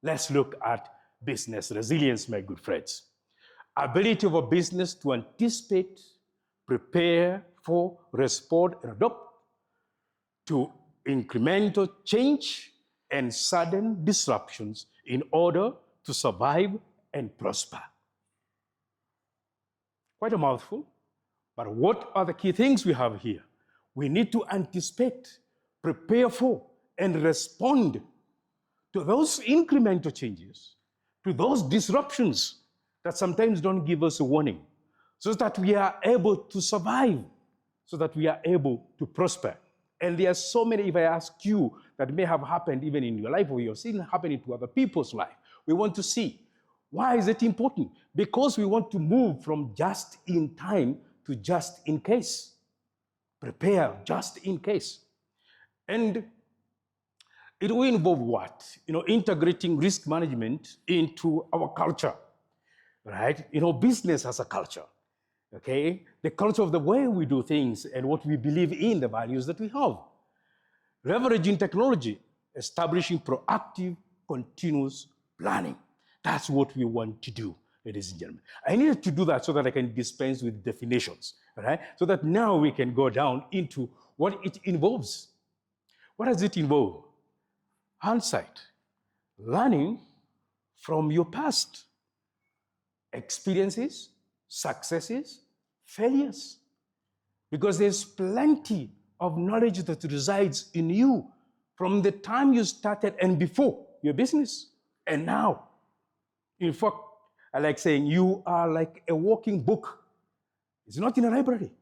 Let's look at business resilience, my good friends. Ability of a business to anticipate, prepare for, respond, and adopt to incremental change and sudden disruptions in order to survive and prosper. Quite a mouthful, but what are the key things we have here? We need to anticipate, prepare for, and respond to those incremental changes, to those disruptions that sometimes don't give us a warning, so that we are able to survive, so that we are able to prosper. And there are so many, if I ask you, that may have happened even in your life or you're seeing happening to other people's life. We want to see, why is it important? Because we want to move from just in time to just in case. Prepare just in case. And it will involve what? Integrating risk management into our culture, right? Business has a culture, okay? The culture of the way we do things and what we believe in, the values that we have. Leveraging technology, establishing proactive, continuous planning. That's what we want to do, ladies and gentlemen. I needed to do that so that I can dispense with definitions, right? So that now we can go down into what it involves. What does it involve? Hindsight, learning from your past experiences, successes, failures. Because there's plenty of knowledge that resides in you from the time you started and before your business and now. In fact, I like saying you are like a walking book. It's not in a library,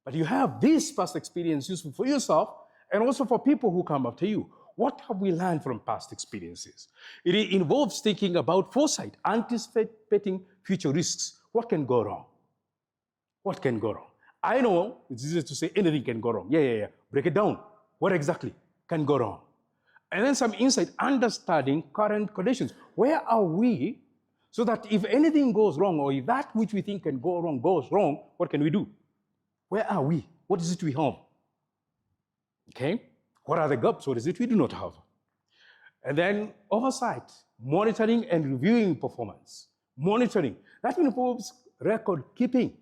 but you have this past experience useful for yourself and also for people who come after you. What have we learned from past experiences? It involves thinking about foresight, anticipating future risks. What can go wrong? What can go wrong? I know it's easy to say anything can go wrong. Yeah. Break it down. What exactly can go wrong? And then some insight, understanding current conditions. Where are we so that if anything goes wrong or if that which we think can go wrong goes wrong, what can we do? Where are we? What is it we have? Okay? What are the gaps? What is it we do not have? And then oversight, monitoring and reviewing performance. Monitoring, that involves record keeping.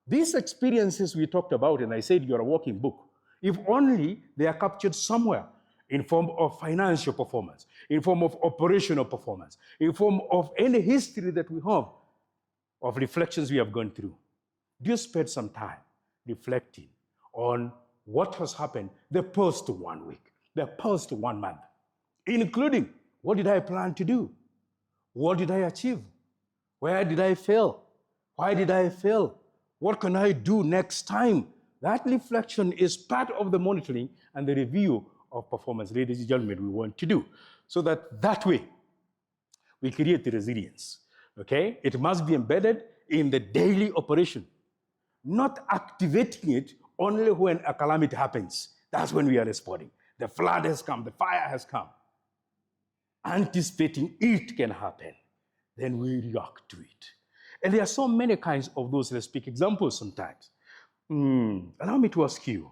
These experiences we talked about, and I said you're a walking book, if only they are captured somewhere in form of financial performance, in form of operational performance, in form of any history that we have of reflections we have gone through. Do you spend some time reflecting on what has happened the past 1 week, the past 1 month, including what did I plan to do? What did I achieve? Where did I fail? Why did I fail? What can I do next time? That reflection is part of the monitoring and the review of performance, ladies and gentlemen, we want to do. So that way, we create the resilience, okay? It must be embedded in the daily operation, not activating it only when a calamity happens. That's when we are responding. The flood has come, the fire has come. Anticipating it can happen, then we react to it. And there are so many kinds of those, let's pick examples sometimes. Allow me to ask you,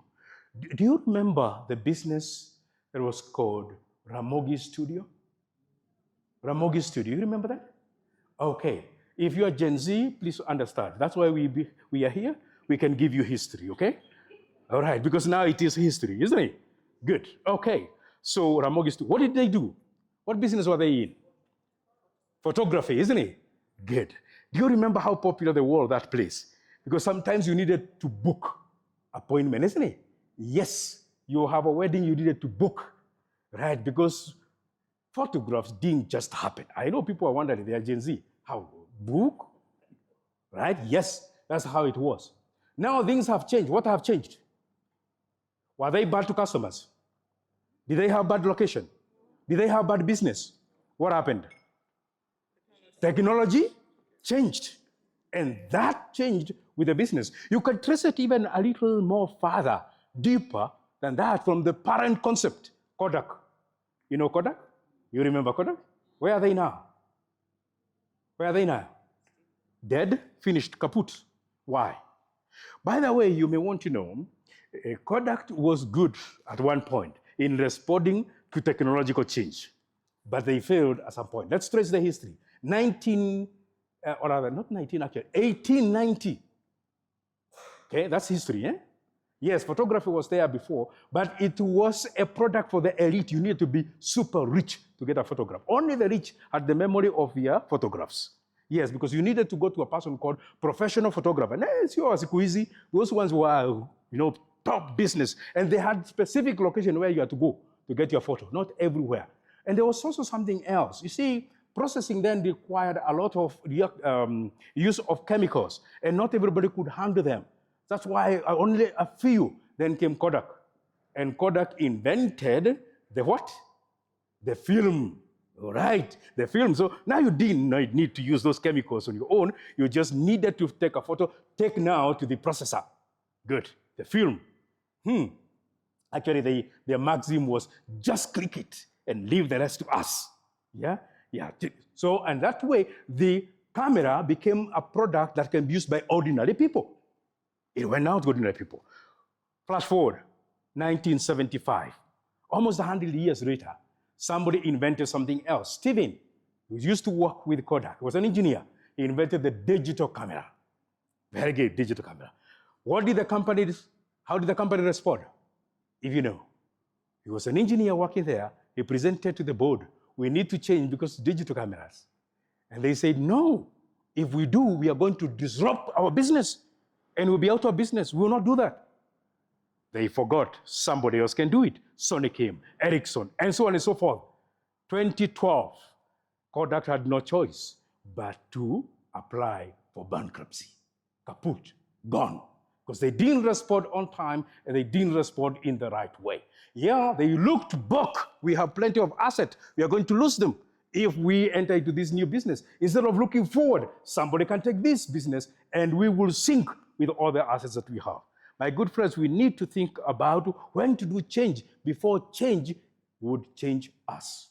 do you remember the business that was called Ramogi Studio? Ramogi Studio, you remember that? Okay, if you are Gen Z, please understand. That's why we are here. We can give you history, okay? All right, because now it is history, isn't it? Good, okay. So Ramogi Studio, what did they do? What business were they in? Photography, isn't it? Good. Do you remember how popular they were, that place? Because sometimes you needed to book appointment, isn't it? Yes, you have a wedding, you needed to book, right? Because photographs didn't just happen. I know people are wondering, they are Gen Z. How? Book? Right? Yes, that's how it was. Now things have changed. What have changed? Were they bad to customers? Did they have bad location? Did they have bad business? What happened? Technology changed. And that changed with the business. You can trace it even a little more further, deeper than that from the parent concept, Kodak. You know Kodak? You remember Kodak? Where are they now? Where are they now? Dead, finished, kaput. Why? By the way, you may want to know, Kodak was good at one point in responding to technological change. but they failed at some point. Let's trace the history. 1890. Okay, that's history, eh? Yes, photography was there before, but it was a product for the elite. You need to be super rich to get a photograph. Only the rich had the memory of their photographs. Yes, because you needed to go to a person called professional photographer. And easy. Those ones were, top business. And they had specific location where you had to go to get your photo, not everywhere. And there was also something else. You see, processing then required a lot of use of chemicals, and not everybody could handle them. That's why only a few. Then came Kodak. And Kodak invented the what? The film. Right, the film. So now you didn't need to use those chemicals on your own. You just needed to take a photo, take now to the processor. Good, the film. Actually, the maxim was just click it and leave the rest to us. Yeah. So, and that way, the camera became a product that can be used by ordinary people. It went out to ordinary people. Flash forward, 1975. Almost 100 years later, somebody invented something else. Steven, who used to work with Kodak, was an engineer. He invented the digital camera. Very good, digital camera. How did the company respond? If you know, he was an engineer working there. He presented to the board, we need to change because digital cameras. And they said, no, if we do, we are going to disrupt our business and we'll be out of business. We will not do that. They forgot somebody else can do it. Sony came, Ericsson, and so on and so forth. 2012, Kodak had no choice but to apply for bankruptcy. Kaput, gone. Because they didn't respond on time and they didn't respond in the right way. Yeah, they looked back. We have plenty of assets. We are going to lose them if we enter into this new business. Instead of looking forward, somebody can take this business and we will sink with all the assets that we have. My good friends, we need to think about when to do change before change would change us.